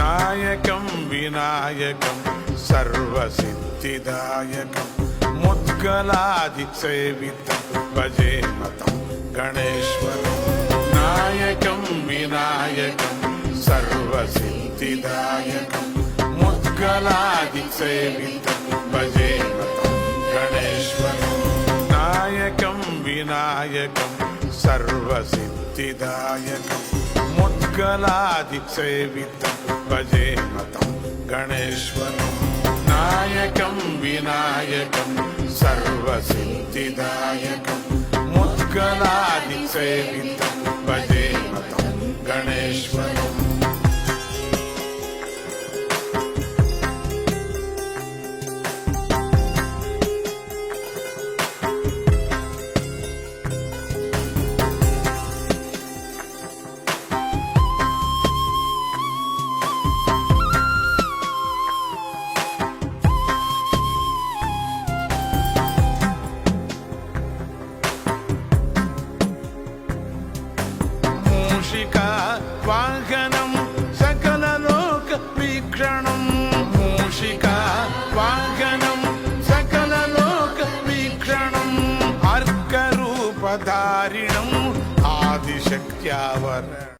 నాయకం వినాయకం సర్వసిద్ధిదాయకం ముద్గలాది సేవితం భజే మతం గణేశ్వరం. నాయకం వినాయకం సర్వసిద్ధిదాయకం ముద్గలాది సేవితం భజే మతం గణేశ్వరం. నాయకం వినాయకం సర్వసిద్ధిదాయకం ముద్గలాది సేవితం భజే మతం గణేశ్వరం. నాయకం వినాయకం సర్వసిద్ధిదాయకం ముద్గలాది సేవితం భజే మతం గణేశ్వరం. వాహనం సకల లోక వీక్షణం. మూషికా వాహనం సకల లోక వీక్షణం. అర్కరూపధారిణం ఆదిశక్త్యావరణం.